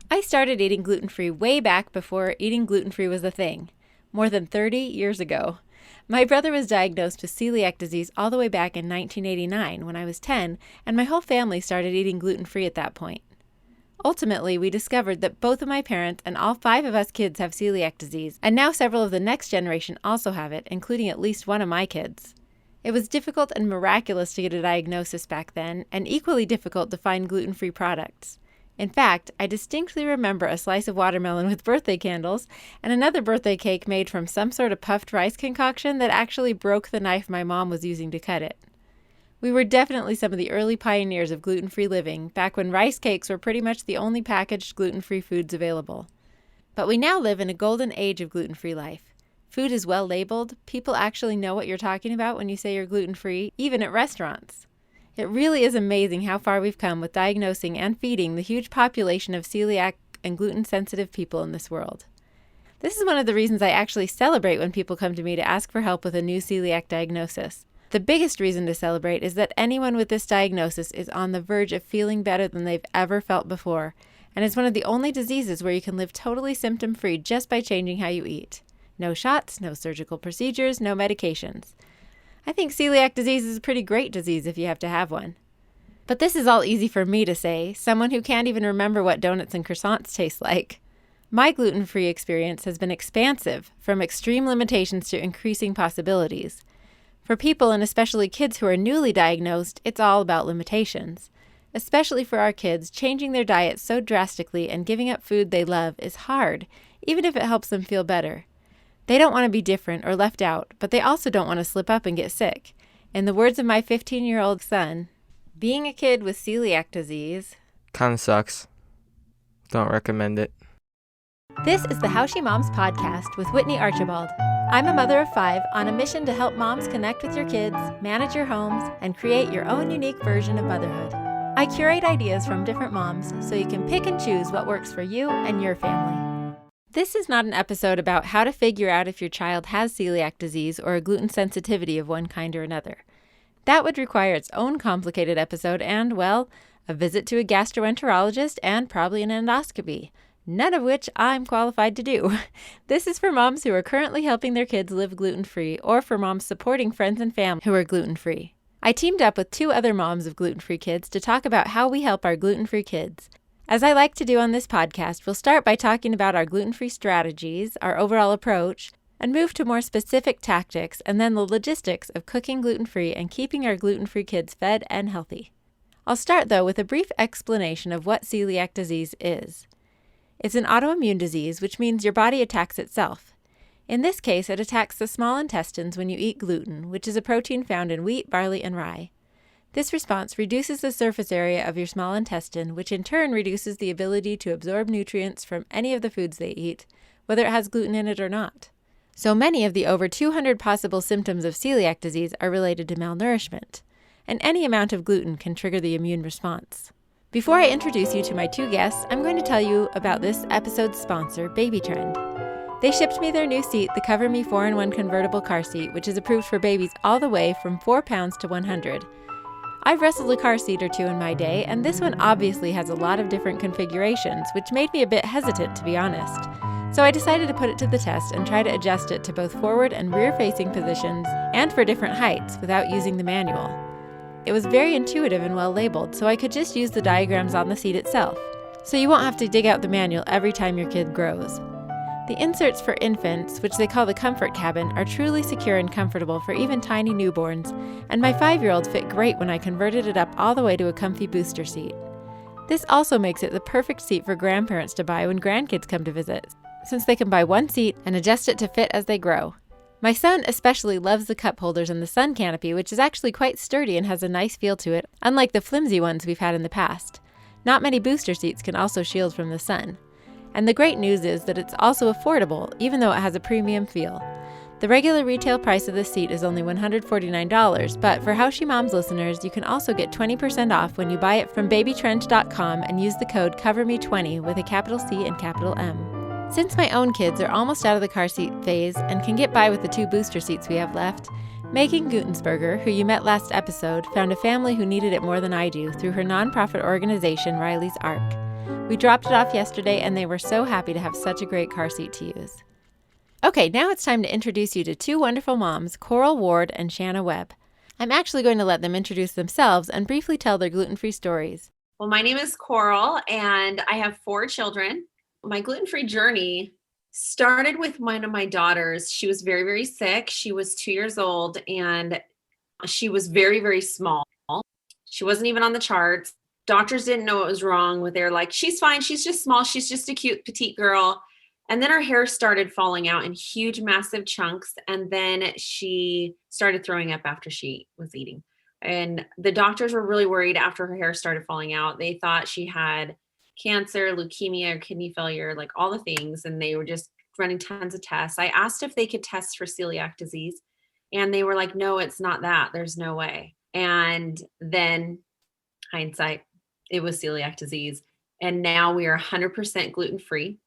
I started eating gluten-free way back before eating gluten-free was a thing, more than 30 years ago. My brother was diagnosed with celiac disease all the way back in 1989 when I was 10, and my whole family started eating gluten-free at that point. Ultimately, we discovered that both of my parents and all 5 of us kids have celiac disease, and now several of the next generation also have it, including at least one of my kids. It was difficult and miraculous to get a diagnosis back then, and equally difficult to find gluten-free products. In fact, I distinctly remember a slice of watermelon with birthday candles and another birthday cake made from some sort of puffed rice concoction that actually broke the knife my mom was using to cut it. We were definitely some of the early pioneers of gluten-free living, back when rice cakes were pretty much the only packaged gluten-free foods available. But we now live in a golden age of gluten-free life. Food is well labeled, people actually know what you're talking about when you say you're gluten-free, even at restaurants. It really is amazing how far we've come with diagnosing and feeding the huge population of celiac and gluten-sensitive people in this world. This is one of the reasons I actually celebrate when people come to me to ask for help with a new celiac diagnosis. The biggest reason to celebrate is that anyone with this diagnosis is on the verge of feeling better than they've ever felt before, and it's one of the only diseases where you can live totally symptom-free just by changing how you eat. No shots, no surgical procedures, no medications. I think celiac disease is a pretty great disease if you have to have one. But this is all easy for me to say, someone who can't even remember what donuts and croissants taste like. My gluten-free experience has been expansive, from extreme limitations to increasing possibilities. For people, and especially kids who are newly diagnosed, it's all about limitations. Especially for our kids, changing their diet so drastically and giving up food they love is hard, even if it helps them feel better. They don't want to be different or left out, but they also don't want to slip up and get sick. In the words of my 15-year-old son, being a kid with celiac disease kinda sucks. Don't recommend it. This is the How She Moms podcast with Whitney Archibald. I'm a mother of 5 on a mission to help moms connect with your kids, manage your homes, and create your own unique version of motherhood. I curate ideas from different moms so you can pick and choose what works for you and your family. This is not an episode about how to figure out if your child has celiac disease or a gluten sensitivity of one kind or another. That would require its own complicated episode and, well, a visit to a gastroenterologist and probably an endoscopy, none of which I'm qualified to do. This is for moms who are currently helping their kids live gluten-free or for moms supporting friends and family who are gluten-free. I teamed up with 2 other moms of gluten-free kids to talk about how we help our gluten-free kids. As I like to do on this podcast, we'll start by talking about our gluten-free strategies, our overall approach, and move to more specific tactics and then the logistics of cooking gluten-free and keeping our gluten-free kids fed and healthy. I'll start, though, with a brief explanation of what celiac disease is. It's an autoimmune disease, which means your body attacks itself. In this case, it attacks the small intestines when you eat gluten, which is a protein found in wheat, barley, and rye. This response reduces the surface area of your small intestine, which in turn reduces the ability to absorb nutrients from any of the foods they eat, whether it has gluten in it or not. So many of the over 200 possible symptoms of celiac disease are related to malnourishment, and any amount of gluten can trigger the immune response. Before I introduce you to my 2 guests, I'm going to tell you about this episode's sponsor, Baby Trend. They shipped me their new seat, the Cover Me 4-in-1 convertible car seat, which is approved for babies all the way from 4 pounds to 100. I've wrestled a car seat or 2 in my day, and this one obviously has a lot of different configurations, which made me a bit hesitant, to be honest. So I decided to put it to the test and try to adjust it to both forward and rear-facing positions and for different heights without using the manual. It was very intuitive and well labeled, so I could just use the diagrams on the seat itself. So you won't have to dig out the manual every time your kid grows. The inserts for infants, which they call the comfort cabin, are truly secure and comfortable for even tiny newborns, and my 5-year-old fit great when I converted it up all the way to a comfy booster seat. This also makes it the perfect seat for grandparents to buy when grandkids come to visit, since they can buy one seat and adjust it to fit as they grow. My son especially loves the cup holders and the sun canopy, which is actually quite sturdy and has a nice feel to it, unlike the flimsy ones we've had in the past. Not many booster seats can also shield from the sun. And the great news is that it's also affordable, even though it has a premium feel. The regular retail price of this seat is only $149, but for How She Moms listeners, you can also get 20% off when you buy it from babytrend.com and use the code COVERME20 with a capital C and capital M. Since my own kids are almost out of the car seat phase and can get by with the 2 booster seats we have left, Megan Gutensberger, who you met last episode, found a family who needed it more than I do through her nonprofit organization, Riley's Ark. We dropped it off yesterday, and they were so happy to have such a great car seat to use. Okay, now it's time to introduce you to two wonderful moms, Coral Ward and Shanna Webb. I'm actually going to let them introduce themselves and briefly tell their gluten-free stories. Well, my name is Coral, and I have 4 children. My gluten-free journey started with one of my daughters. She was very, very sick. She was 2 years old, and she was very, very small. She wasn't even on the charts. Doctors didn't know what was wrong with her. Like, she's fine. She's just small. She's just a cute, petite girl. And then her hair started falling out in huge, massive chunks. And then she started throwing up after she was eating. And the doctors were really worried after her hair started falling out. They thought she had cancer, leukemia, or kidney failure, like all the things. And they were just running tons of tests. I asked if they could test for celiac disease. And they were like, no, it's not that. There's no way. And then hindsight, it was celiac disease. And now we are 100% gluten-free.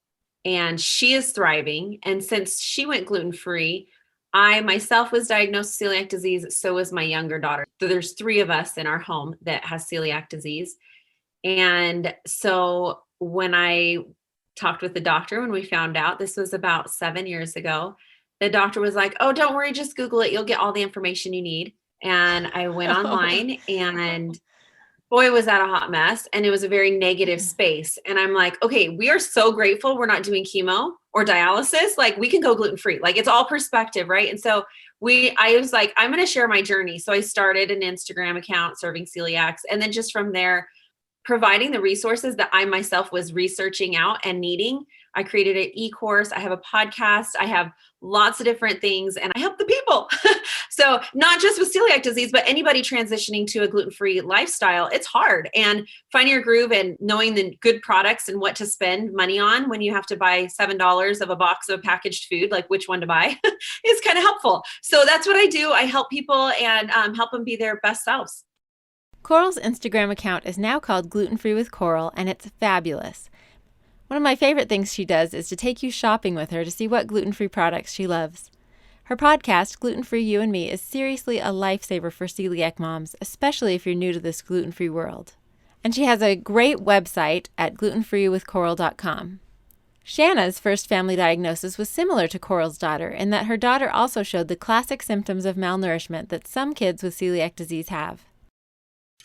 And she is thriving. And since she went gluten-free, I myself was diagnosed with celiac disease. So was my younger daughter. So there's 3 of us in our home that has celiac disease. And so when I talked with the doctor, when we found out, this was about 7 years ago, the doctor was like, oh, don't worry, just Google it. You'll get all the information you need. And I went online, and boy, was that a hot mess. And it was a very negative space. And I'm like, okay, we are so grateful we're not doing chemo or dialysis. Like, we can go gluten-free. Like, it's all perspective, right? And so I was like, I'm going to share my journey. So I started an Instagram account serving celiacs. And then just from there, providing the resources that I myself was researching out and needing. I created an e-course. I have a podcast. I have lots of different things, and I help the people. So not just with celiac disease, but anybody transitioning to a gluten-free lifestyle, it's hard. And finding your groove and knowing the good products and what to spend money on when you have to buy $7 of a box of packaged food, like which one to buy, is kind of helpful. So that's what I do. I help people and help them be their best selves. Coral's Instagram account is now called Gluten-Free with Coral, and it's fabulous. One of my favorite things she does is to take you shopping with her to see what gluten-free products she loves. Her podcast, Gluten-Free You and Me, is seriously a lifesaver for celiac moms, especially if you're new to this gluten-free world. And she has a great website at glutenfreewithcoral.com. Shanna's first family diagnosis was similar to Coral's daughter in that her daughter also showed the classic symptoms of malnourishment that some kids with celiac disease have.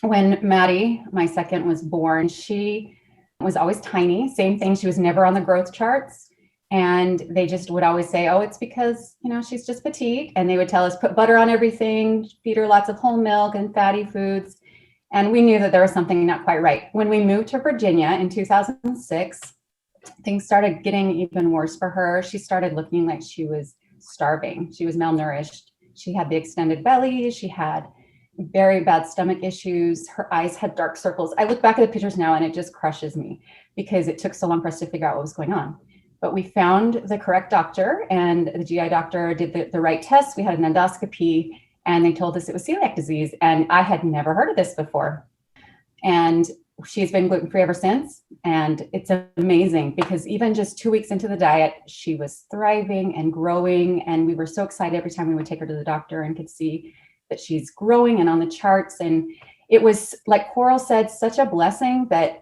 When Maddie, my second, was born, she was always tiny. Same thing. She was never on the growth charts. And they just would always say, oh, it's because, she's just petite. And they would tell us, put butter on everything, feed her lots of whole milk and fatty foods. And we knew that there was something not quite right. When we moved to Virginia in 2006, things started getting even worse for her. She started looking like she was starving. She was malnourished. She had the extended belly. She had very bad stomach issues. Her eyes had dark circles. I look back at the pictures now and it just crushes me because it took so long for us to figure out what was going on. But we found the correct doctor, and the GI doctor did the right tests. We had an endoscopy, and they told us it was celiac disease. And I had never heard of this before. And she's been gluten-free ever since. And it's amazing because even just 2 weeks into the diet, she was thriving and growing. And we were so excited every time we would take her to the doctor and could see that she's growing and on the charts. And it was, like Coral said, such a blessing that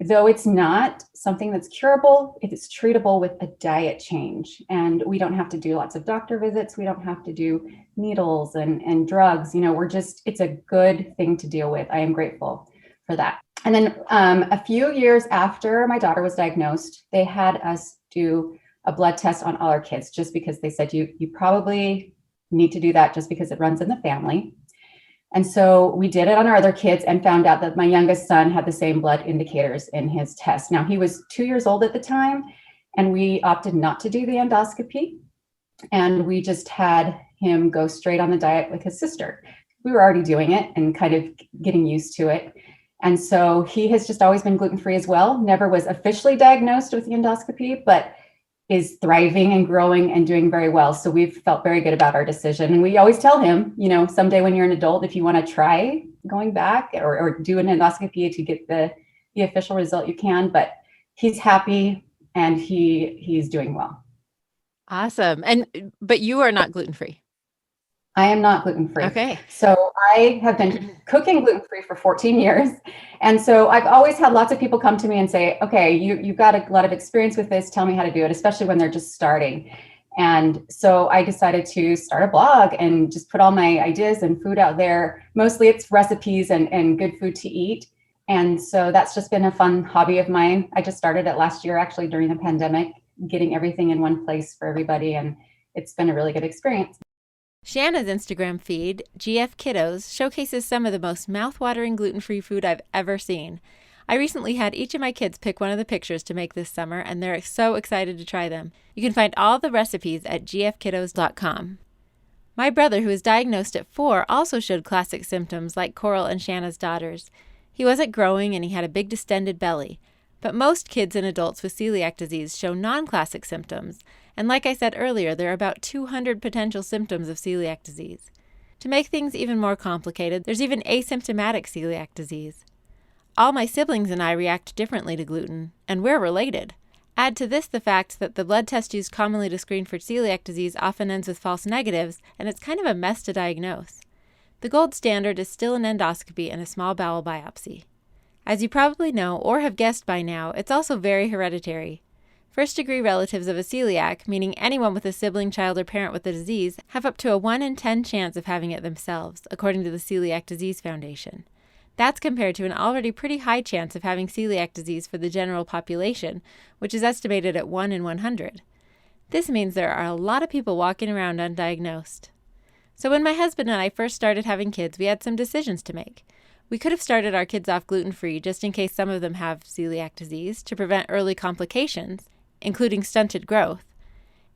though it's not something that's curable, it is treatable with a diet change. And we don't have to do lots of doctor visits. We don't have to do needles and drugs. It's a good thing to deal with. I am grateful for that. And then a few years after my daughter was diagnosed, they had us do a blood test on all our kids, just because they said, you probably need to do that just because it runs in the family. And so we did it on our other kids and found out that my youngest son had the same blood indicators in his test. Now, he was 2 years old at the time, and we opted not to do the endoscopy. And we just had him go straight on the diet with his sister. We were already doing it and kind of getting used to it. And so he has just always been gluten-free as well. Never was officially diagnosed with the endoscopy, but is thriving and growing and doing very well. So we've felt very good about our decision. And we always tell him, someday when you're an adult, if you want to try going back or do an endoscopy to get the official result, you can. But he's happy and he's doing well. Awesome. But you are not gluten-free. I am not gluten-free. Okay. So I have been cooking gluten-free for 14 years. And so I've always had lots of people come to me and say, okay, you've got a lot of experience with this. Tell me how to do it, especially when they're just starting. And so I decided to start a blog and just put all my ideas and food out there. Mostly it's recipes and good food to eat. And so that's just been a fun hobby of mine. I just started it last year, actually, during the pandemic, getting everything in one place for everybody. And it's been a really good experience. Shanna's Instagram feed, GF Kiddos, showcases some of the most mouth-watering gluten-free food I've ever seen. I recently had each of my kids pick one of the pictures to make this summer, and they're so excited to try them. You can find all the recipes at gfkiddos.com. My brother, who was diagnosed at 4, also showed classic symptoms like Coral and Shanna's daughters. He wasn't growing and he had a big distended belly. But most kids and adults with celiac disease show non-classic symptoms, and like I said earlier, there are about 200 potential symptoms of celiac disease. To make things even more complicated, there's even asymptomatic celiac disease. All my siblings and I react differently to gluten, and we're related. Add to this the fact that the blood test used commonly to screen for celiac disease often ends with false negatives, and it's kind of a mess to diagnose. The gold standard is still an endoscopy and a small bowel biopsy. As you probably know, or have guessed by now, it's also very hereditary. First-degree relatives of a celiac, meaning anyone with a sibling, child, or parent with the disease, have up to a 1 in 10 chance of having it themselves, according to the Celiac Disease Foundation. That's compared to an already pretty high chance of having celiac disease for the general population, which is estimated at 1 in 100. This means there are a lot of people walking around undiagnosed. So when my husband and I first started having kids, we had some decisions to make. We could have started our kids off gluten-free just in case some of them have celiac disease to prevent early complications, including stunted growth.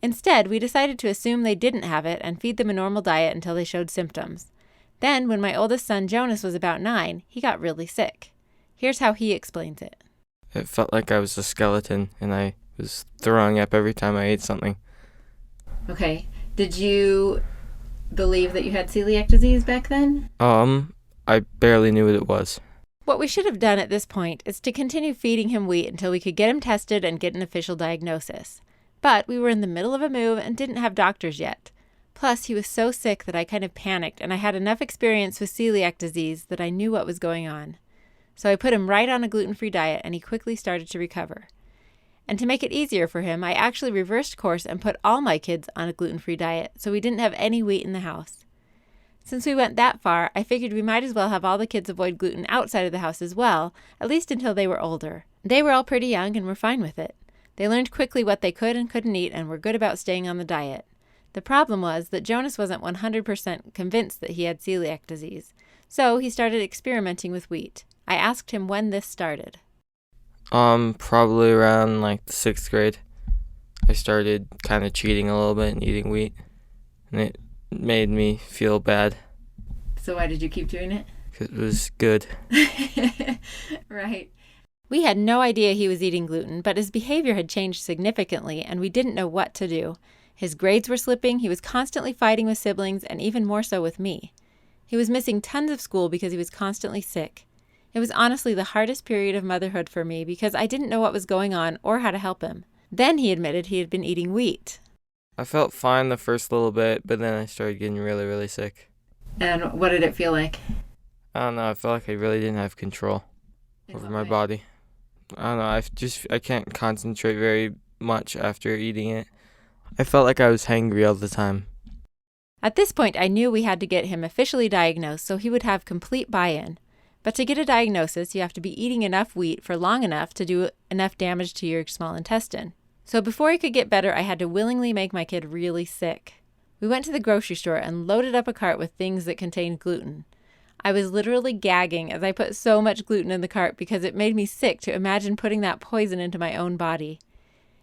Instead, we decided to assume they didn't have it and feed them a normal diet until they showed symptoms. Then, when my oldest son Jonas was about 9, he got really sick. Here's how he explains it. It felt like I was a skeleton and I was throwing up every time I ate something. Okay. Did you believe that you had celiac disease back then? I barely knew what it was. What we should have done at this point is to continue feeding him wheat until we could get him tested and get an official diagnosis. But we were in the middle of a move and didn't have doctors yet. Plus, he was so sick that I kind of panicked, and I had enough experience with celiac disease that I knew what was going on. So I put him right on a gluten-free diet, and he quickly started to recover. And to make it easier for him, I actually reversed course and put all my kids on a gluten-free diet, so we didn't have any wheat in the house. Since we went that far, I figured we might as well have all the kids avoid gluten outside of the house as well, at least until they were older. They were all pretty young and were fine with it. They learned quickly what they could and couldn't eat and were good about staying on the diet. The problem was that Jonas wasn't 100% convinced that he had celiac disease, so he started experimenting with wheat. I asked him when this started. Probably around like the 6th grade. I started kind of cheating a little bit and eating wheat, and it made me feel bad. So why did you keep doing it? Because it was good. Right. We had no idea he was eating gluten, but his behavior had changed significantly, and we didn't know what to do. His grades were slipping, he was constantly fighting with siblings, and even more so with me. He was missing tons of school because he was constantly sick. It was honestly the hardest period of motherhood for me because I didn't know what was going on or how to help him. Then he admitted he had been eating wheat. I felt fine the first little bit, but then I started getting really, really sick. And what did it feel like? I don't know, I felt like I really didn't have control over my body. I don't know, I can't concentrate very much after eating it. I felt like I was hangry all the time. At this point, I knew we had to get him officially diagnosed so he would have complete buy-in. But to get a diagnosis, you have to be eating enough wheat for long enough to do enough damage to your small intestine. So before he could get better, I had to willingly make my kid really sick. We went to the grocery store and loaded up a cart with things that contained gluten. I was literally gagging as I put so much gluten in the cart because it made me sick to imagine putting that poison into my own body.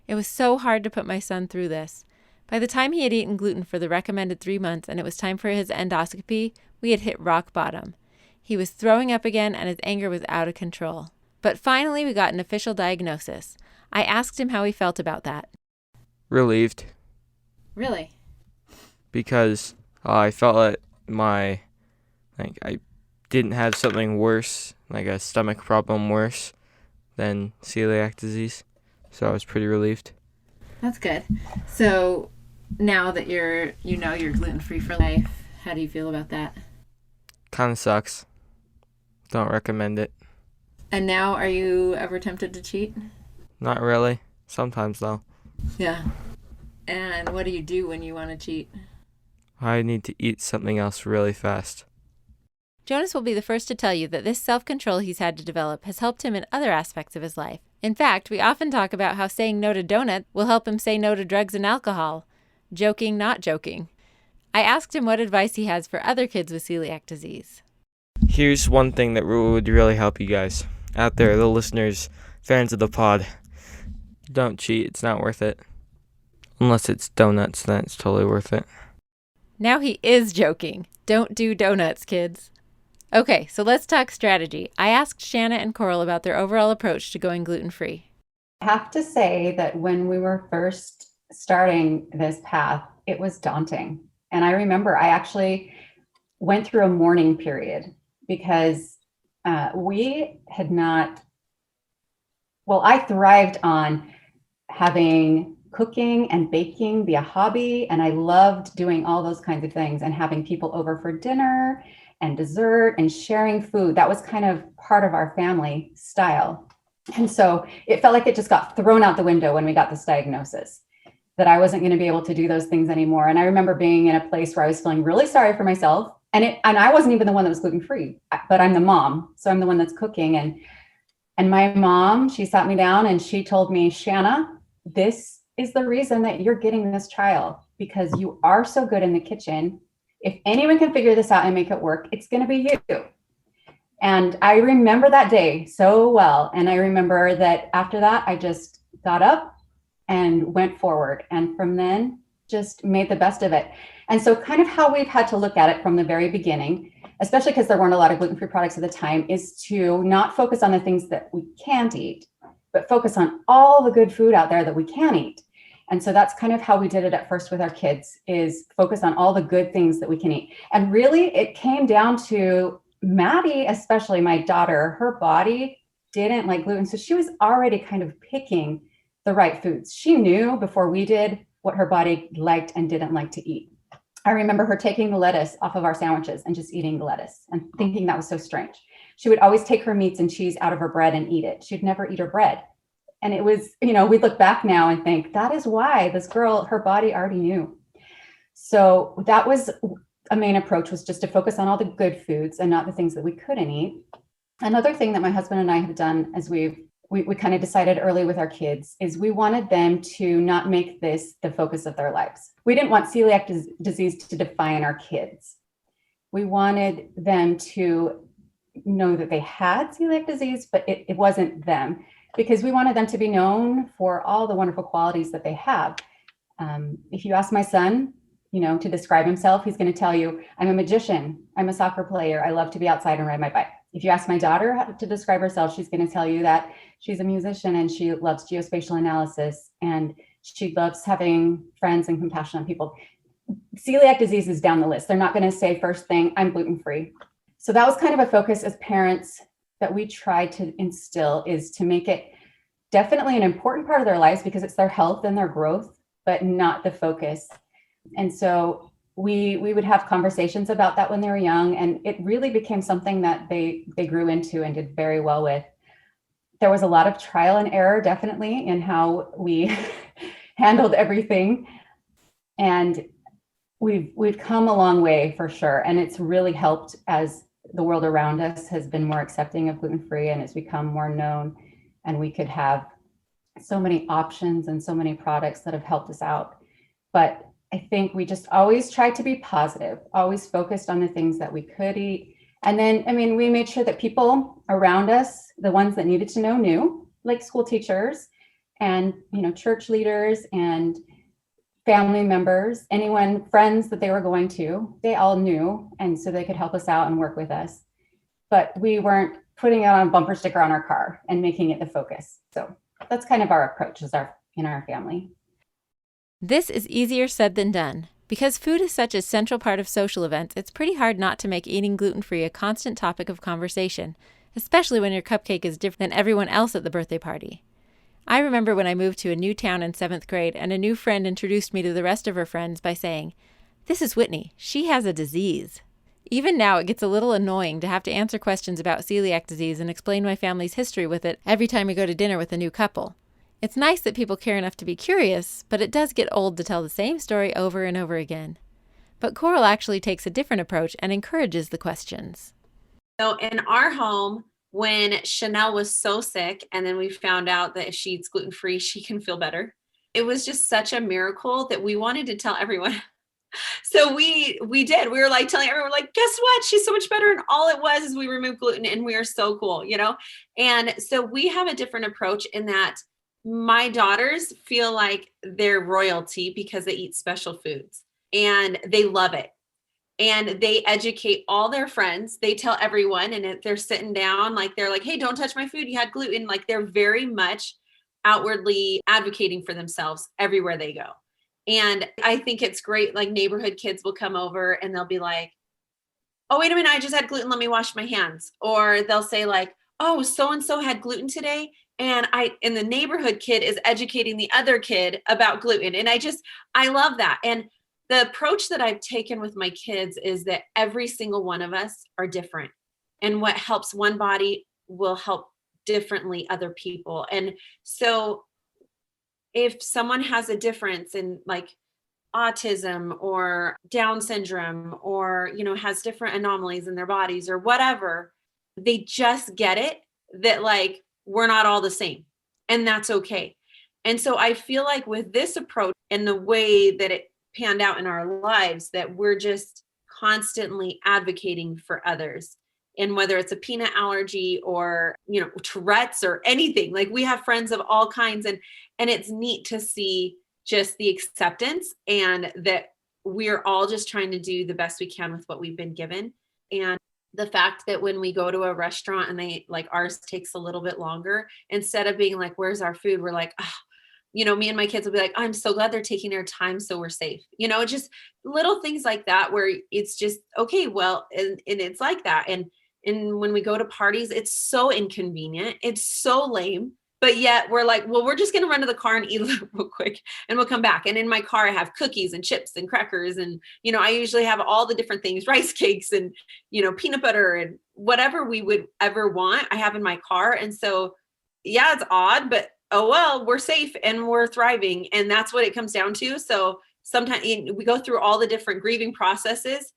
It was so hard to put my son through this. By the time he had eaten gluten for the recommended 3 months and it was time for his endoscopy, we had hit rock bottom. He was throwing up again and his anger was out of control. But finally we got an official diagnosis. I asked him how he felt about that. Relieved. Really? Because I felt like I didn't have something worse, like a stomach problem worse than celiac disease. So I was pretty relieved. That's good. So now that you're gluten-free for life, How do you feel about that? Kind of sucks. Don't recommend it. And now, are you ever tempted to cheat? Not really. Sometimes, though. Yeah. And what do you do when you want to cheat? I need to eat something else really fast. Jonas will be the first to tell you that this self-control he's had to develop has helped him in other aspects of his life. In fact, we often talk about how saying no to donuts will help him say no to drugs and alcohol. Joking, not joking. I asked him what advice he has for other kids with celiac disease. Here's one thing that would really help you guys out there, the listeners, fans of the pod. Don't cheat. It's not worth it. Unless it's donuts, then it's totally worth it. Now he is joking. Don't do donuts, kids. Okay, so let's talk strategy. I asked Shanna and Coral about their overall approach to going gluten-free. I have to say that when we were first starting this path, it was daunting. And I remember I actually went through a mourning period because we had not, well, I thrived on having cooking and baking be a hobby. And I loved doing all those kinds of things and having people over for dinner and dessert and sharing food. That was kind of part of our family style. And so it felt like it just got thrown out the window when we got this diagnosis, that I wasn't going to be able to do those things anymore. And I remember being in a place where I was feeling really sorry for myself. And I wasn't even the one that was gluten-free, but I'm the mom. So I'm the one that's cooking. And my mom, she sat me down and she told me, Shanna, this is the reason that you're getting this child, because you are so good in the kitchen. If anyone can figure this out and make it work, it's going to be you. And I remember that day so well. And I remember that after that, I just got up and went forward. And from then, just made the best of it. And so kind of how we've had to look at it from the very beginning, especially because there weren't a lot of gluten-free products at the time, is to not focus on the things that we can't eat, but focus on all the good food out there that we can eat. And so that's kind of how we did it at first with our kids, is focus on all the good things that we can eat. And really, it came down to Maddie, especially my daughter, her body didn't like gluten. So she was already kind of picking the right foods. She knew before we did what her body liked and didn't like to eat. I remember her taking the lettuce off of our sandwiches and just eating the lettuce and thinking that was so strange. She would always take her meats and cheese out of her bread and eat it. She'd never eat her bread. And it was, we look back now and think that is why this girl, her body already knew. So that was a main approach, was just to focus on all the good foods and not the things that we couldn't eat. Another thing that my husband and I have done, as we kind of decided early with our kids, is we wanted them to not make this the focus of their lives. We didn't want celiac disease to define our kids. We wanted them to know that they had celiac disease, but it wasn't them, because we wanted them to be known for all the wonderful qualities that they have. If you ask my son, to describe himself, he's going to tell you, I'm a magician, I'm a soccer player, I love to be outside and ride my bike. If you ask my daughter how to describe herself, she's going to tell you that she's a musician and she loves geospatial analysis and she loves having friends and compassion on people. Celiac disease is down the list. They're not going to say first thing, I'm gluten-free. So that was kind of a focus as parents that we tried to instill, is to make it definitely an important part of their lives because it's their health and their growth, but not the focus. And so we would have conversations about that when they were young, and it really became something that they grew into and did very well with. There was a lot of trial and error, definitely, in how we handled everything. And we've come a long way for sure. And it's really helped as the world around us has been more accepting of gluten-free and it's become more known. And we could have so many options and so many products that have helped us out. But I think we just always tried to be positive, always focused on the things that we could eat. And then, we made sure that people around us, the ones that needed to know, knew, like school teachers and, church leaders and family members, anyone, friends that they were going to, they all knew. And so they could help us out and work with us. But we weren't putting it on a bumper sticker on our car and making it the focus. So that's kind of our approach in our family. This is easier said than done. Because food is such a central part of social events, it's pretty hard not to make eating gluten-free a constant topic of conversation, especially when your cupcake is different than everyone else at the birthday party. I remember when I moved to a new town in 7th grade and a new friend introduced me to the rest of her friends by saying, This is Whitney. She has a disease. Even now, it gets a little annoying to have to answer questions about celiac disease and explain my family's history with it every time we go to dinner with a new couple. It's nice that people care enough to be curious, but it does get old to tell the same story over and over again. But Coral actually takes a different approach and encourages the questions. So in our home, when Chanel was so sick, and then we found out that if she eats gluten-free, she can feel better. It was just such a miracle that we wanted to tell everyone. So we did. We were like telling everyone, like, guess what? She's so much better. And all it was is we removed gluten, and we are so cool, you know? And so we have a different approach in that my daughters feel like they're royalty because they eat special foods and they love it. And they educate all their friends. They tell everyone, and if they're sitting down, like they're like, hey, don't touch my food. You had gluten. Like they're very much outwardly advocating for themselves everywhere they go. And I think it's great. Like neighborhood kids will come over and they'll be like, oh, wait a minute, I just had gluten. Let me wash my hands. Or they'll say like, oh, so-and-so had gluten today. And the neighborhood kid is educating the other kid about gluten. And I love that. And the approach that I've taken with my kids is that every single one of us are different. And what helps one body will help differently other people. And so if someone has a difference in like autism or Down syndrome or, has different anomalies in their bodies or whatever, they just get it that like, we're not all the same, and that's okay. And so I feel like with this approach and the way that it panned out in our lives, that we're just constantly advocating for others. And whether it's a peanut allergy or, Tourette's or anything, like we have friends of all kinds, and it's neat to see just the acceptance and that we're all just trying to do the best we can with what we've been given. And the fact that when we go to a restaurant and they like ours takes a little bit longer, instead of being like, where's our food? We're like, me and my kids will be like, I'm so glad they're taking their time so we're safe. Just little things like that where it's just, okay, well, and it's like that. And when we go to parties, it's so inconvenient. It's so lame. But yet we're like, well, we're just going to run to the car and eat real quick and we'll come back. And in my car, I have cookies and chips and crackers. And, I usually have all the different things, rice cakes and, peanut butter and whatever we would ever want, I have in my car. And so, yeah, it's odd, but oh, well, we're safe and we're thriving. And that's what it comes down to. So sometimes we go through all the different grieving processes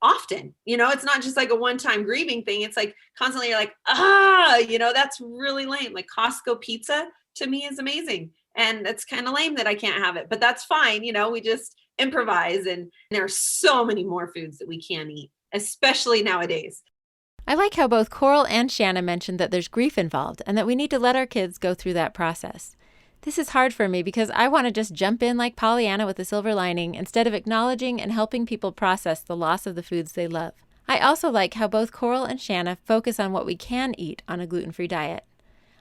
often, it's not just like a one-time grieving thing. It's like constantly you're like, that's really lame. Like Costco pizza to me is amazing. And it's kind of lame that I can't have it, but that's fine. We just improvise. And there are so many more foods that we can eat, especially nowadays. I like how both Coral and Shanna mentioned that there's grief involved and that we need to let our kids go through that process. This is hard for me because I want to just jump in like Pollyanna with a silver lining instead of acknowledging and helping people process the loss of the foods they love. I also like how both Coral and Shanna focus on what we can eat on a gluten-free diet.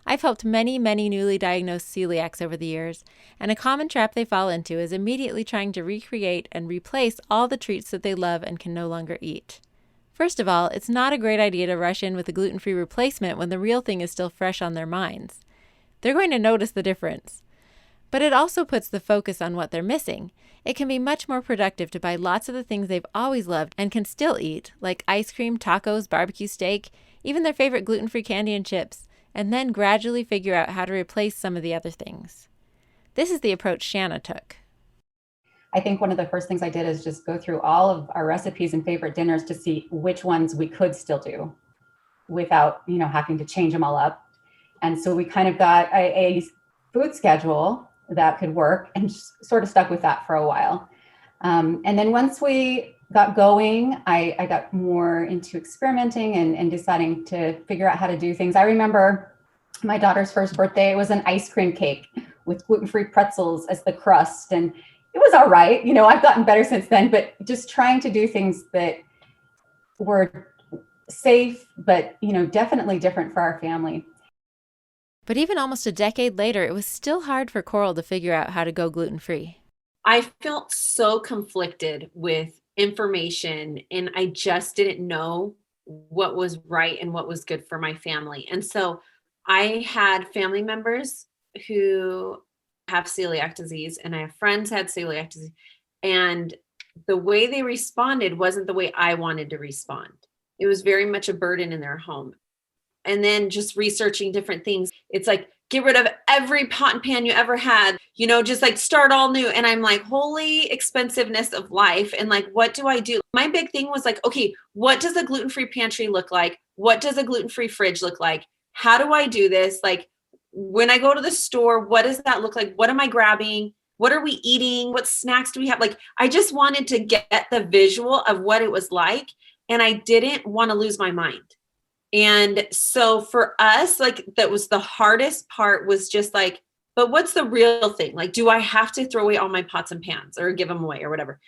I've helped many, many newly diagnosed celiacs over the years, and a common trap they fall into is immediately trying to recreate and replace all the treats that they love and can no longer eat. First of all, it's not a great idea to rush in with a gluten-free replacement when the real thing is still fresh on their minds. They're going to notice the difference. But it also puts the focus on what they're missing. It can be much more productive to buy lots of the things they've always loved and can still eat, like ice cream, tacos, barbecue steak, even their favorite gluten-free candy and chips, and then gradually figure out how to replace some of the other things. This is the approach Shanna took. I think one of the first things I did is just go through all of our recipes and favorite dinners to see which ones we could still do without, having to change them all up. And so we kind of got a food schedule that could work and sort of stuck with that for a while. And then once we got going, I got more into experimenting and deciding to figure out how to do things. I remember my daughter's first birthday, it was an ice cream cake with gluten-free pretzels as the crust. And it was all right. I've gotten better since then, but just trying to do things that were safe, but, definitely different for our family. But even almost a decade later, it was still hard for Coral to figure out how to go gluten-free. I felt so conflicted with information, and I just didn't know what was right and what was good for my family. And so I had family members who have celiac disease, and I have friends who had celiac disease. And the way they responded wasn't the way I wanted to respond. It was very much a burden in their home. And then just researching different things. It's like, get rid of every pot and pan you ever had, just like start all new. And I'm like, holy expensiveness of life. And like, what do I do? My big thing was like, okay, what does a gluten-free pantry look like? What does a gluten-free fridge look like? How do I do this? Like, when I go to the store, what does that look like? What am I grabbing? What are we eating? What snacks do we have? Like, I just wanted to get the visual of what it was like. And I didn't want to lose my mind. And so for us, like, that was the hardest part, was just like, but what's the real thing? Like, do I have to throw away all my pots and pans or give them away or whatever?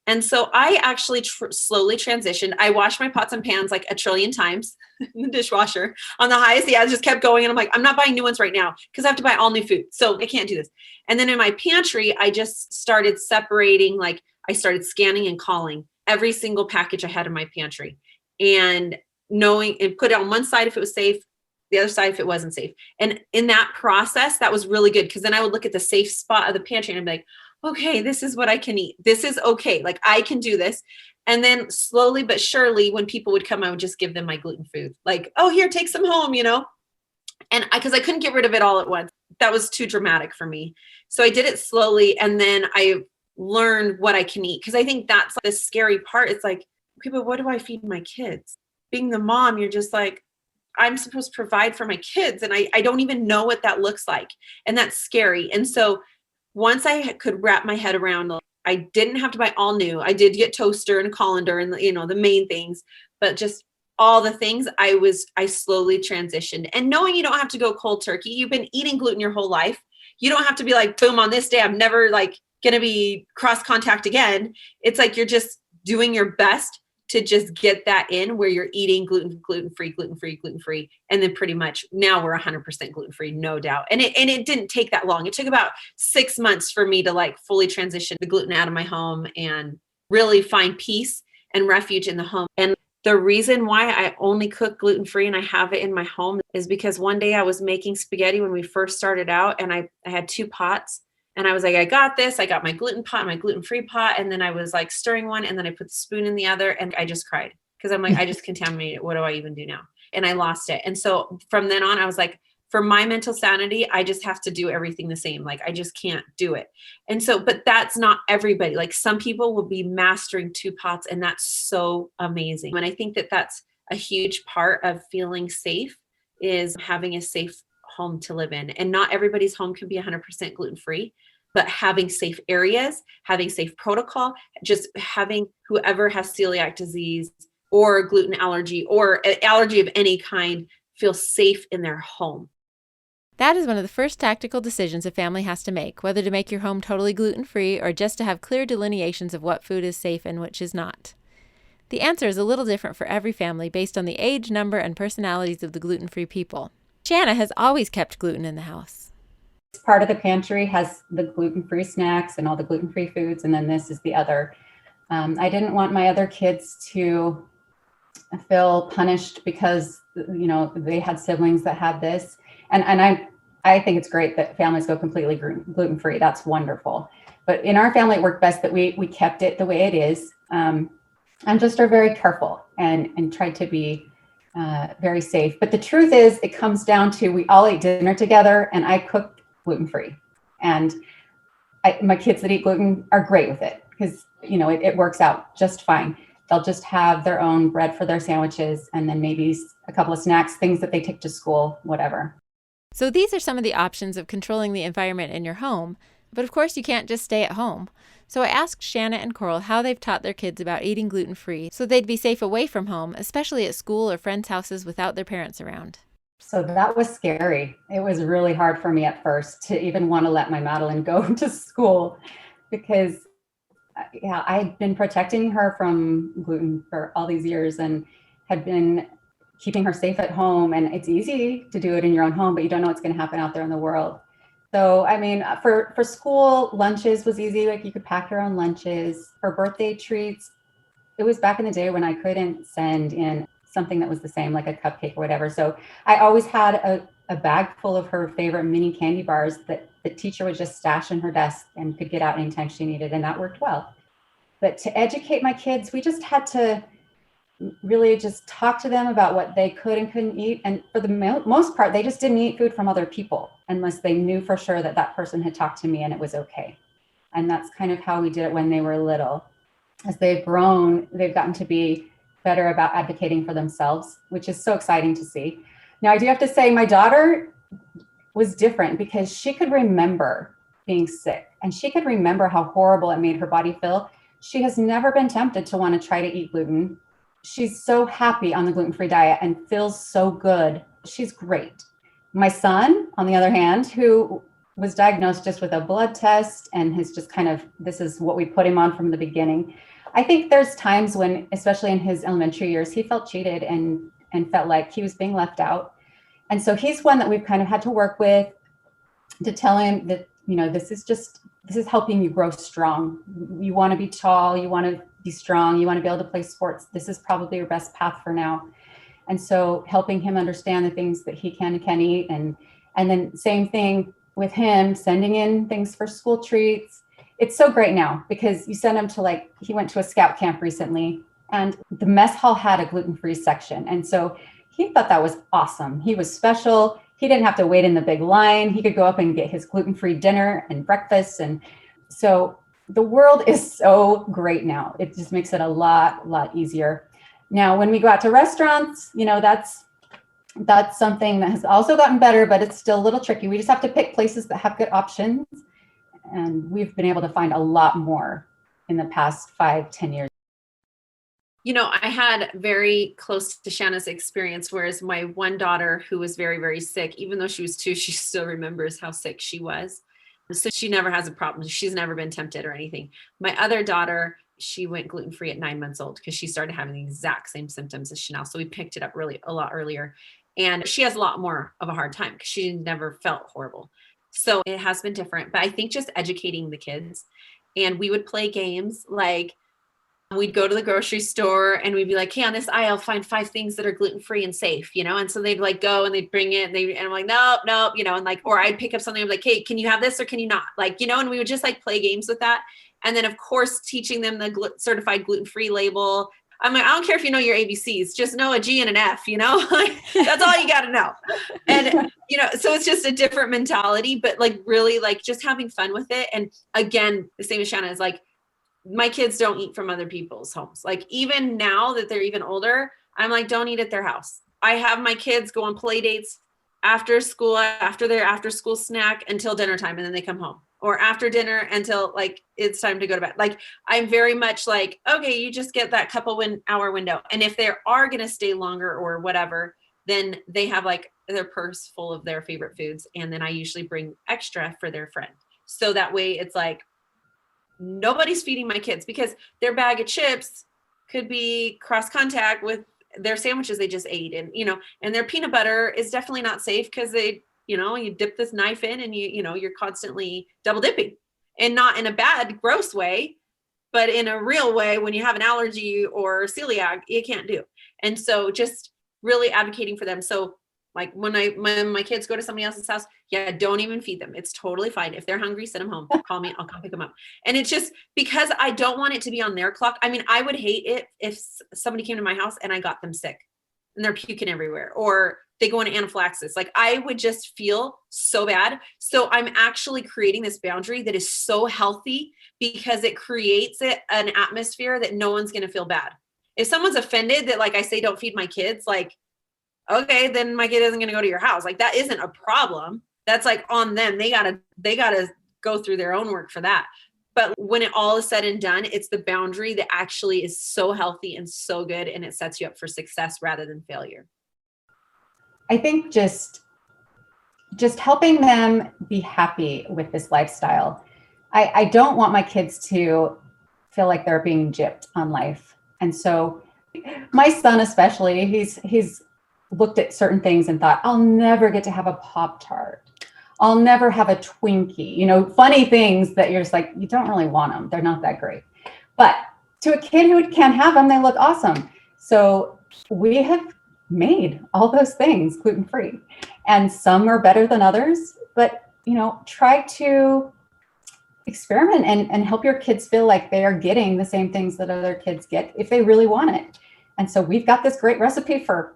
And so I actually slowly transitioned. I washed my pots and pans like a trillion times in the dishwasher on the highest. Yeah, I just kept going. And I'm like, I'm not buying new ones right now because I have to buy all new food. So I can't do this. And then in my pantry, I just started separating, like I started scanning and calling every single package I had in my pantry, and knowing, and put it on one side if it was safe, the other side if it wasn't safe. And in that process, that was really good, because then I would look at the safe spot of the pantry and I'd be like, okay, this is what I can eat. This is okay. Like, I can do this. And then slowly but surely, when people would come, I would just give them my gluten food. Like, oh, here, take some home, And because I couldn't get rid of it all at once. That was too dramatic for me. So I did it slowly. And then I learned what I can eat. Because I think that's the scary part. It's like, okay, but what do I feed my kids? Being the mom, you're just like, I'm supposed to provide for my kids. And I don't even know what that looks like. And that's scary. And so once I could wrap my head around, I didn't have to buy all new. I did get toaster and colander and, the main things, but just all the things, I slowly transitioned. And knowing you don't have to go cold turkey. You've been eating gluten your whole life. You don't have to be like, boom, on this day, I'm never like going to be cross contact again. It's like, you're just doing your best to just get that in, where you're eating gluten-free. And then pretty much now we're 100% gluten-free, no doubt. And it didn't take that long. It took about 6 months for me to like fully transition the gluten out of my home and really find peace and refuge in the home. And the reason why I only cook gluten-free and I have it in my home is because one day I was making spaghetti when we first started out, and I had 2 pots. And I was like, I got this. I got my gluten pot, my gluten-free pot. And then I was like stirring one, and then I put the spoon in the other, and I just cried, because I'm like, I just contaminated it. What do I even do now? And I lost it. And so from then on, I was like, for my mental sanity, I just have to do everything the same. Like, I just can't do it. And so, but that's not everybody. Like, some people will be mastering 2 pots, and that's so amazing. And I think that that's a huge part of feeling safe, is having a safe home to live in. And not everybody's home can be 100% gluten-free, but having safe areas, having safe protocol, just having whoever has celiac disease or gluten allergy or allergy of any kind feel safe in their home. That is one of the first tactical decisions a family has to make, whether to make your home totally gluten-free or just to have clear delineations of what food is safe and which is not. The answer is a little different for every family based on the age, number, and personalities of the gluten-free people. Shanna has always kept gluten in the house. Part of the pantry has the gluten-free snacks and all the gluten-free foods, and then this is the other. I didn't want my other kids to feel punished because, they had siblings that had this. And I think it's great that families go completely gluten-free. That's wonderful. But in our family, it worked best that we kept it the way it is, and just are very careful and tried to be very safe. But the truth is, it comes down to, we all ate dinner together, and I cooked gluten-free. And my kids that eat gluten are great with it, because, it works out just fine. They'll just have their own bread for their sandwiches, and then maybe a couple of snacks, things that they take to school, whatever. So these are some of the options of controlling the environment in your home. But of course, you can't just stay at home. So I asked Shanna and Coral how they've taught their kids about eating gluten-free so they'd be safe away from home, especially at school or friends' houses without their parents around. So that was scary. It was really hard for me at first to even want to let my Madeline go to school, because I'd been protecting her from gluten for all these years and had been keeping her safe at home. And it's easy to do it in your own home, but you don't know what's going to happen out there in the world. So, for school, lunches was easy. Like, you could pack your own lunches. For birthday treats, it was back in the day when I couldn't send in something that was the same, like a cupcake or whatever. So I always had a bag full of her favorite mini candy bars that the teacher would just stash in her desk and could get out anytime she needed. And that worked well. But to educate my kids, we just had to really just talk to them about what they could and couldn't eat. And for the most part, they just didn't eat food from other people unless they knew for sure that that person had talked to me and it was okay. And that's kind of how we did it when they were little. As they've grown, they've gotten to be better about advocating for themselves, which is so exciting to see. Now, I do have to say my daughter was different because she could remember being sick and she could remember how horrible it made her body feel. She has never been tempted to want to try to eat gluten. She's so happy on the gluten-free diet and feels so good. She's great. My son, on the other hand, who was diagnosed just with a blood test and has just kind of, this is what we put him on from the beginning. I think there's times when, especially in his elementary years, he felt cheated and felt like he was being left out. And so he's one that we've kind of had to work with to tell him that, you know, this is helping you grow strong. You want to be tall, you want to be strong, you want to be able to play sports. This is probably your best path for now. And so helping him understand the things that he can and can't eat. And then same thing with him, sending in things for school treats. It's so great now because you send him to he went to a scout camp recently and the mess hall had a gluten-free section. And so he thought that was awesome. He was special. He didn't have to wait in the big line. He could go up and get his gluten-free dinner and breakfast. And so the world is so great now. It just makes it a lot easier. Now, when we go out to restaurants, you know, that's something that has also gotten better, but it's still a little tricky. We just have to pick places that have good options. And we've been able to find a lot more in the past 5-10 years. You know, I had very close to Shanna's experience, whereas my one daughter who was very, very sick, even though she was 2, she still remembers how sick she was. So she never has a problem. She's never been tempted or anything. My other daughter, she went gluten-free at 9 months old because she started having the exact same symptoms as Chanel. So we picked it up really a lot earlier. And she has a lot more of a hard time because she never felt horrible. So it has been different. But I think just educating the kids, and we would play games like, we'd go to the grocery store and we'd be like, hey, on this aisle, find 5 things that are gluten-free and safe, you know? And so they'd like go and they'd bring it and I'm like, nope, you know, and like, or I'd pick up something. I'm like, hey, can you have this or can you not? Like, you know, and we would just like play games with that. And then of course, teaching them the certified gluten-free label. I'm like, I don't care if you know your ABCs, just know a G and an F, you know, that's all you got to know. And, you know, so it's just a different mentality, but like really like just having fun with it. And again, the same as Shanna is like, my kids don't eat from other people's homes. Like even now that they're even older, I'm like, don't eat at their house. I have my kids go on play dates after school, after their after school snack until dinner time. And then they come home, or after dinner until like, it's time to go to bed. Like I'm very much like, okay, you just get that couple hour window. And if they are going to stay longer or whatever, then they have like their purse full of their favorite foods. And then I usually bring extra for their friend. So that way it's like, nobody's feeding my kids because their bag of chips could be cross contact with their sandwiches they just ate. And, you know, and their peanut butter is definitely not safe because they, you know, you dip this knife in and you know, you're constantly double dipping, and not in a bad, gross way, but in a real way when you have an allergy or celiac, you can't do. And so just really advocating for them. So like when my kids go to somebody else's house, yeah, don't even feed them. It's totally fine. If they're hungry, send them home. Call me. I'll come pick them up. And it's just because I don't want it to be on their clock. I mean, I would hate it if somebody came to my house and I got them sick and they're puking everywhere or they go into anaphylaxis. Like I would just feel so bad. So I'm actually creating this boundary that is so healthy because it creates an atmosphere that no one's going to feel bad. If someone's offended that like I say, don't feed my kids, like, okay, then my kid isn't going to go to your house. Like that isn't a problem. That's like on them. They gotta go through their own work for that. But when it all is said and done, it's the boundary that actually is so healthy and so good. And it sets you up for success rather than failure. I think just helping them be happy with this lifestyle. I don't want my kids to feel like they're being gypped on life. And so my son, especially, he's looked at certain things and thought, I'll never get to have a Pop-Tart. I'll never have a Twinkie, you know, funny things that you're just like, you don't really want them. They're not that great. But to a kid who can have them, they look awesome. So we have made all those things gluten-free, and some are better than others, but, you know, try to experiment and help your kids feel like they are getting the same things that other kids get if they really want it. And so we've got this great recipe for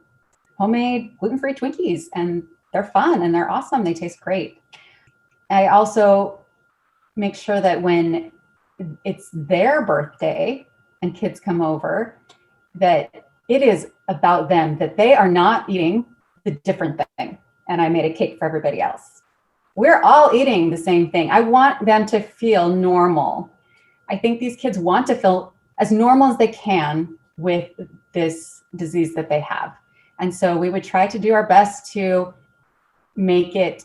homemade gluten-free Twinkies, and they're fun and they're awesome. They taste great. I also make sure that when it's their birthday and kids come over, that it is about them, that they are not eating the different thing. And I made a cake for everybody else. We're all eating the same thing. I want them to feel normal. I think these kids want to feel as normal as they can with this disease that they have. And so we would try to do our best to make it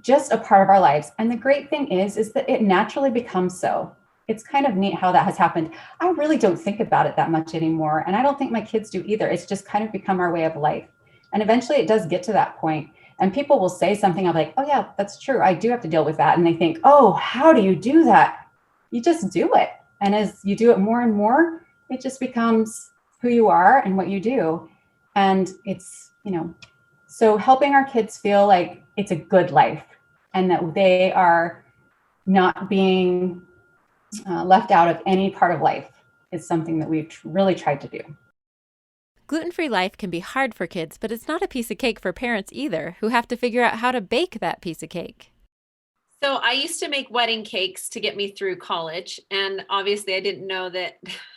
just a part of our lives. And the great thing is that it naturally becomes so. It's kind of neat how that has happened. I really don't think about it that much anymore. And I don't think my kids do either. It's just kind of become our way of life. And eventually it does get to that point. And people will say something, I'm like, oh yeah, that's true. I do have to deal with that. And they think, oh, how do you do that? You just do it. And as you do it more and more, it just becomes who you are and what you do. And it's, so helping our kids feel like it's a good life and that they are not being left out of any part of life is something that we've really tried to do. Gluten-free life can be hard for kids, but it's not a piece of cake for parents either, who have to figure out how to bake that piece of cake. So I used to make wedding cakes to get me through college. And obviously I didn't know that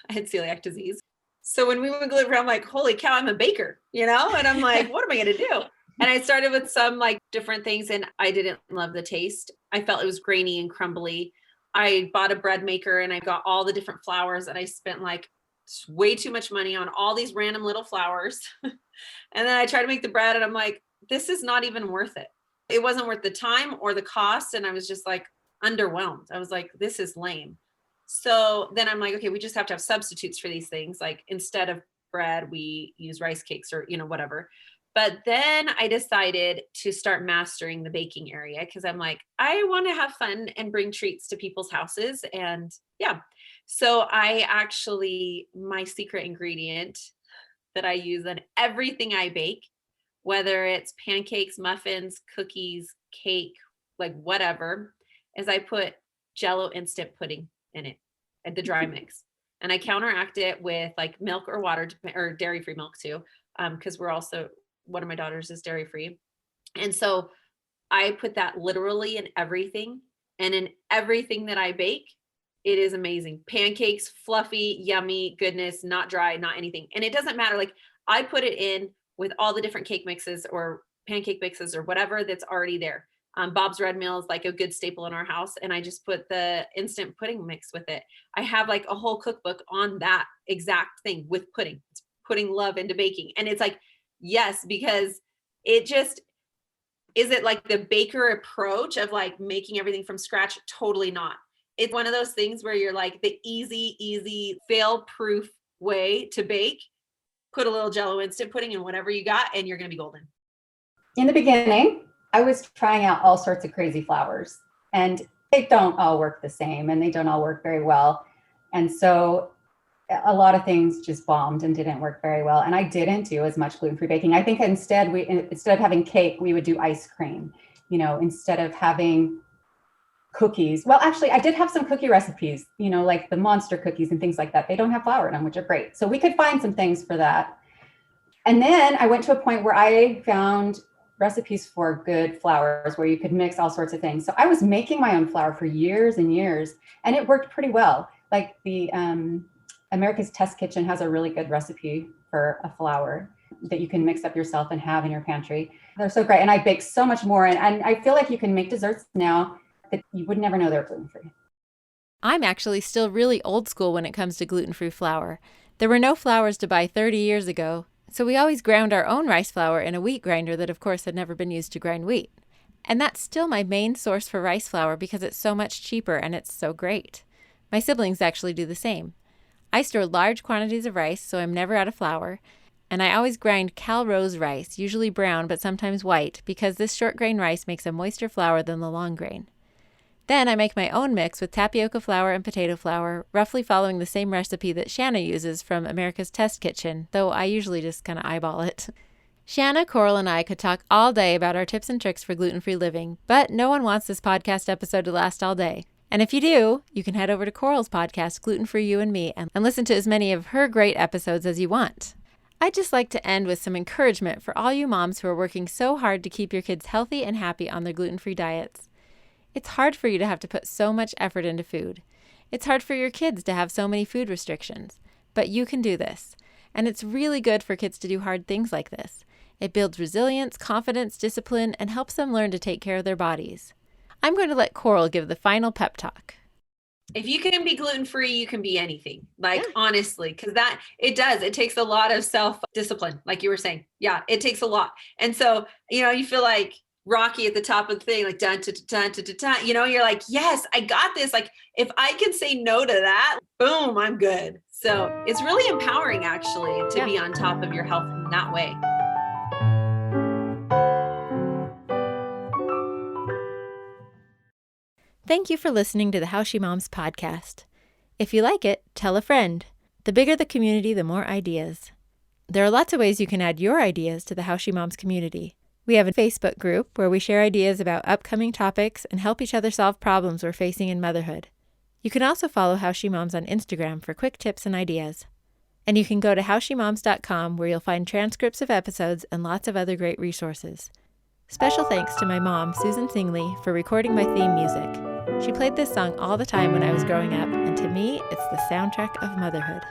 I had celiac disease. So when we went gluten-free, I'm like, holy cow, I'm a baker, And I'm like, what am I going to do? And I started with some like different things and I didn't love the taste. I felt it was grainy and crumbly. I bought a bread maker and I got all the different flours and I spent like way too much money on all these random little flours. And then I tried to make the bread and I'm like, this is not even worth it. It wasn't worth the time or the cost. And I was just like underwhelmed. I was like, this is lame. So then I'm like, okay, we just have to have substitutes for these things. Like instead of bread, we use rice cakes or, whatever. But then I decided to start mastering the baking area because I'm like, I want to have fun and bring treats to people's houses. And yeah, so my secret ingredient that I use in everything I bake, whether it's pancakes, muffins, cookies, cake, like whatever, is I put Jell-O instant pudding in it at the dry mix. And I counteract it with like milk or water or dairy-free milk too. Because one of my daughters is dairy-free. And so I put that literally in everything. And in everything that I bake, it is amazing. Pancakes, fluffy, yummy, goodness, not dry, not anything. And it doesn't matter. Like I put it in with all the different cake mixes or pancake mixes or whatever that's already there. Bob's Red Mill is like a good staple in our house. And I just put the instant pudding mix with it. I have like a whole cookbook on that exact thing with pudding. It's putting love into baking. And it's like, yes, because it just, is it like the baker approach of like making everything from scratch? Totally not. It's one of those things where you're like the easy, fail-proof way to bake. Put a little Jell-O instant pudding in whatever you got and you're going to be golden. In the beginning, I was trying out all sorts of crazy flours and they don't all work the same and they don't all work very well. And so a lot of things just bombed and didn't work very well. And I didn't do as much gluten-free baking. I think instead of having cake, we would do ice cream, instead of having cookies. Well, actually I did have some cookie recipes, like the monster cookies and things like that. They don't have flour in them, which are great. So we could find some things for that. And then I went to a point where I found recipes for good flours where you could mix all sorts of things. So I was making my own flour for years and years, and it worked pretty well. Like the America's Test Kitchen has a really good recipe for a flour that you can mix up yourself and have in your pantry. They're so great. And I bake so much more. And I feel like you can make desserts now that you would never know they're gluten-free. I'm actually still really old school when it comes to gluten-free flour. There were no flours to buy 30 years ago, so we always ground our own rice flour in a wheat grinder that of course had never been used to grind wheat. And that's still my main source for rice flour because it's so much cheaper and it's so great. My siblings actually do the same. I store large quantities of rice, so I'm never out of flour, and I always grind Cal Rose rice, usually brown but sometimes white, because this short grain rice makes a moister flour than the long grain. Then I make my own mix with tapioca flour and potato flour, roughly following the same recipe that Shanna uses from America's Test Kitchen, though I usually just kind of eyeball it. Shanna, Coral, and I could talk all day about our tips and tricks for gluten-free living, but no one wants this podcast episode to last all day. And if you do, you can head over to Coral's podcast, Gluten-Free You and Me, and listen to as many of her great episodes as you want. I'd just like to end with some encouragement for all you moms who are working so hard to keep your kids healthy and happy on their gluten-free diets. It's hard for you to have to put so much effort into food. It's hard for your kids to have so many food restrictions. But you can do this. And it's really good for kids to do hard things like this. It builds resilience, confidence, discipline, and helps them learn to take care of their bodies. I'm going to let Coral give the final pep talk. If you can be gluten-free, you can be anything. Honestly, because it takes a lot of self-discipline, like you were saying. Yeah, it takes a lot. And so, you feel like Rocky at the top of the thing, like dun, dun, dun, dun, dun, dun, you're like, yes, I got this. Like if I can say no to that, boom, I'm good. So it's really empowering actually to be on top of your health in that way. Thank you for listening to the How She Moms podcast. If you like it, tell a friend. The bigger the community, the more ideas. There are lots of ways you can add your ideas to the How She Moms community. We have a Facebook group where we share ideas about upcoming topics and help each other solve problems we're facing in motherhood. You can also follow How She Moms on Instagram for quick tips and ideas. And you can go to howshemoms.com where you'll find transcripts of episodes and lots of other great resources. Special thanks to my mom, Susan Singley, for recording my theme music. She played this song all the time when I was growing up, and to me, it's the soundtrack of motherhood.